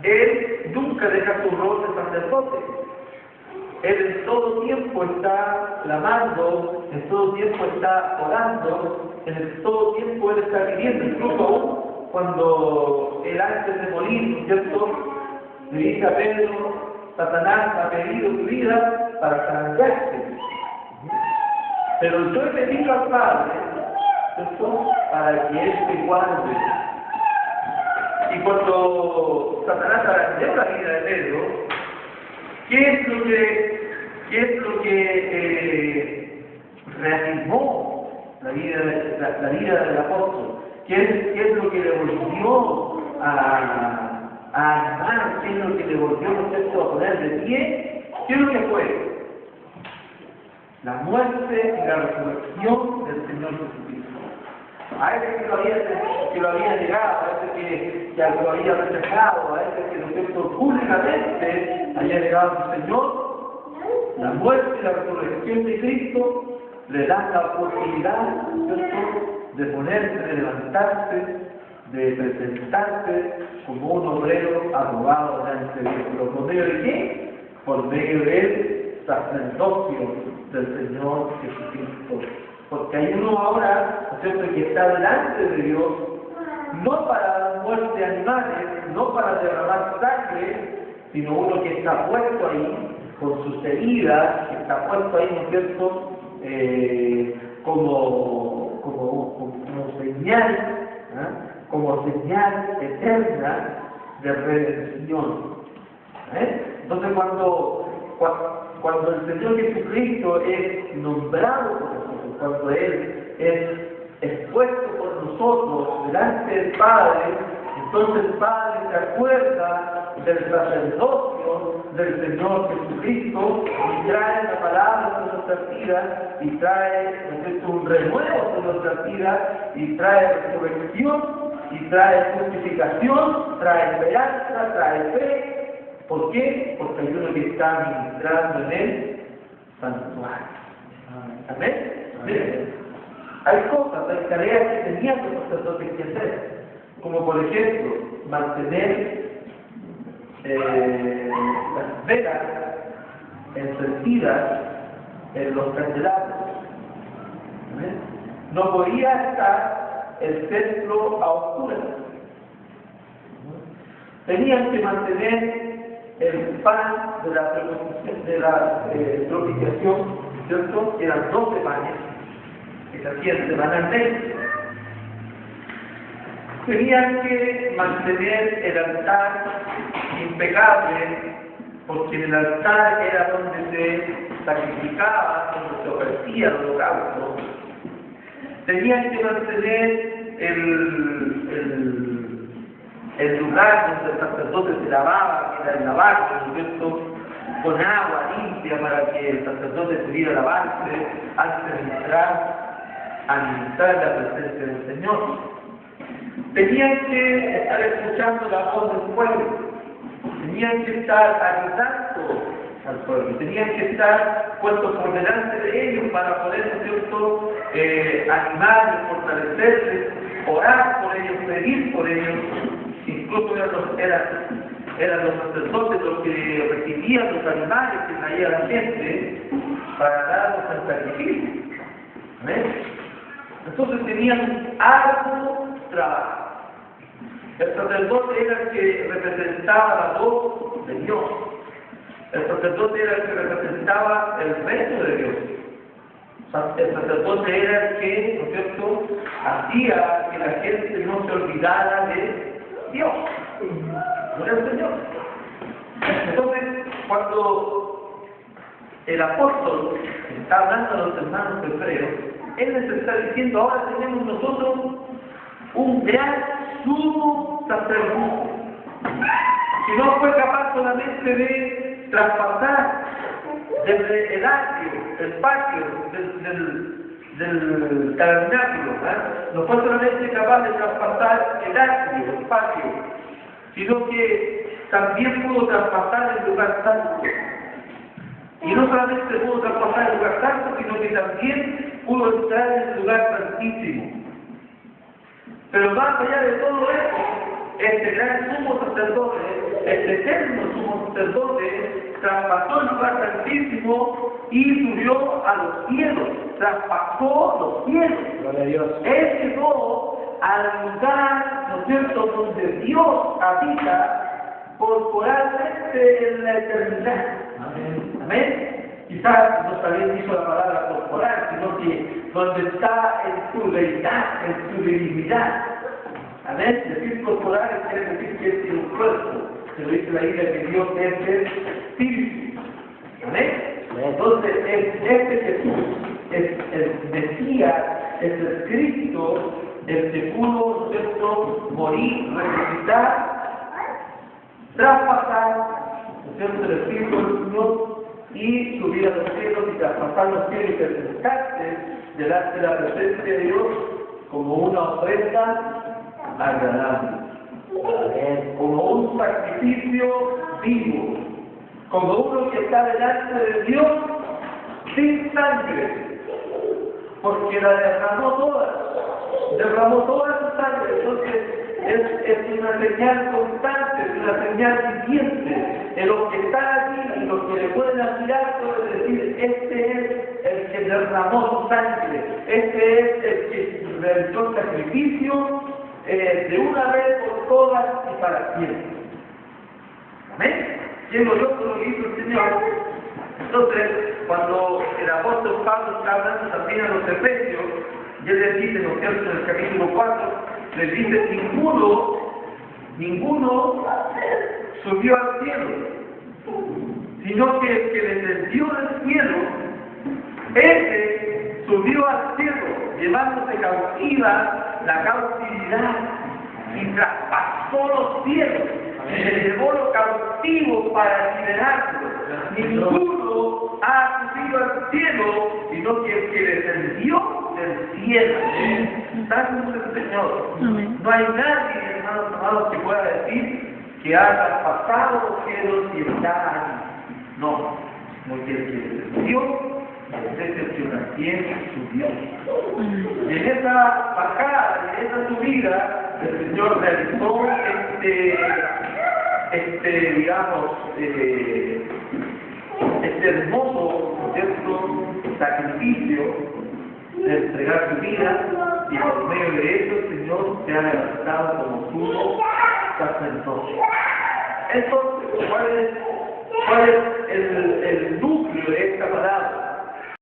Él nunca deja su rol de sacerdote. Él en todo tiempo está clamando, en todo tiempo está orando, en todo tiempo Él está pidiendo, incluso aún cuando él antes de morir, ¿cierto?, le dice a Pedro: Satanás ha pedido tu vida para cambiarte, pero yo he pedido al Padre, ¿cierto?, para que Él te guarde. Y cuando Satanás arranqueó la vida de Pedro, ¿qué es lo que reanimó la vida del apóstol? ¿Qué es lo que le volvió a animar? ¿Qué es lo que le volvió a poner de pie? ¿Qué es lo que fue? La muerte y la resurrección del Señor Jesucristo. A ese que lo había negado, a ese que lo había rechazado, a ese que públicamente había negado a su Señor, la muerte y la resurrección de Cristo le dan la oportunidad, ¿cierto?, de ponerse, de levantarse, de presentarse como un obrero abogado delante de Dios. ¿Pero por medio de qué? Por medio del sacerdocio del Señor Jesucristo. Porque hay uno ahora, ¿cierto?, que está delante de Dios, no para dar muerte a animales, no para derramar sangre, sino uno que está puesto ahí con sus heridas, que está puesto ahí, ¿no es cierto?, como señal, ¿eh?, como señal eterna de redención. Entonces cuando el Señor Jesucristo es nombrado por nosotros, cuando Él es expuesto por nosotros delante del Padre, entonces el Padre se acuerda del sacerdocio del Señor Jesucristo y trae la palabra de nuestras vidas y trae un renuevo de nuestras vidas y trae resurrección y trae justificación, trae esperanza, trae fe. ¿Por qué? Porque hay uno que está ministrando en el santuario. ¿Amén? Amén. Hay cosas, hay tareas que tenían los sacerdotes que hacer, como por ejemplo mantener las velas encendidas en los candelabros. ¿Amén? No podía estar el templo a oscuras. Tenían que mantener el pan de la propiciación, ¿cierto? Eran 12 panes que se hacían semanalmente. Tenían que mantener el altar impecable, porque en el altar era donde se sacrificaba, donde se ofrecía el holocausto. Tenían que mantener el lugar donde el sacerdote se lavaba, que era el lavacro, ¿no es cierto?, con agua limpia para que el sacerdote pudiera lavarse antes de entrar a ministrar la presencia del Señor. Tenían que estar escuchando la voz del pueblo, tenían que estar ayudando al pueblo, tenían que estar puestos por delante de ellos para poder, ¿no es cierto?, animarles, fortalecerles, orar por ellos, pedir por ellos. Incluso eran los sacerdotes los que recibían los animales que traía la gente para darlos al sacrificio. ¿Ves? Entonces tenían un arduo trabajo. El sacerdote era el que representaba la voz de Dios. El sacerdote era el que representaba el reino de Dios. El sacerdote era el que, ¿no es cierto?, hacía que la gente no se olvidara de Dios, no era el Señor. Entonces, cuando el apóstol está hablando a los hermanos hebreos, él les está diciendo: ahora tenemos nosotros un gran sumo sacerdote, que no fue capaz solamente de traspasar desde el atrio, el patio del tabernáculo, no fue solamente capaz de traspasar el atrio, el patio, sino que también pudo traspasar el lugar santo. Y no solamente pudo traspasar el lugar santo, sino que también pudo entrar en el lugar santísimo. Pero más allá de todo eso, este gran sumo sacerdote, este eterno sumo sacerdote traspasó el lugar santísimo y subió a los cielos, traspasó los cielos. Gloria a Dios. Él llegó al lugar, ¿no es cierto?, donde Dios habita corporalmente en la eternidad. Amén. Amén. Quizás no está bien dicho la palabra corporal, sino que donde está en su deidad, en su divinidad. Amén. Decir corporal quiere decir que es un cuerpo. Se lo dice la Biblia que Dios es el espíritu. Amén. Entonces, este Jesús es el Mesías, es el Cristo, el que pudo, ¿cierto?, morir, resucitar, traspasar, ¿no es cierto?, el Espíritu del Señor y subir a los cielos y traspasar los cielos y presentarse delante de la presencia de Dios como una ofrenda agradable, como un sacrificio vivo, como uno que está delante de Dios sin sangre, porque la derramó toda su sangre. Entonces es una señal constante, es una señal viviente. En lo que está aquí y lo que le pueden admirar puede decir, este es el que derramó su sangre, este es el que realizó el sacrificio de una vez por todas y para siempre. Amén. Llego yo con lo que hizo el Señor. Entonces, cuando el apóstol Pablo está hablando también a los efesios, y él les dice, ¿no es cierto?, en el capítulo 4, les dice, ninguno subió al cielo, sino que el que descendió del cielo, ese subió al cielo, llevándose cautiva la cautividad y traspasó los cielos, se llevó los cautivos para liberarlos. Ninguno ha subido al cielo, sino que el que descendió del cielo. Santo es el Señor. No hay nadie, hermanos amados, que pueda decir que ha traspasado los cielos y está ahí. No, porque el que descendió es el que también subió. Y en esa bajada, en esa subida, el Señor realizó este hermoso, ¿cierto?, sacrificio de entregar su vida, y por medio de eso el Señor se ha levantado como sumo sacerdote. Entonces, ¿cuál es el núcleo de esta palabra?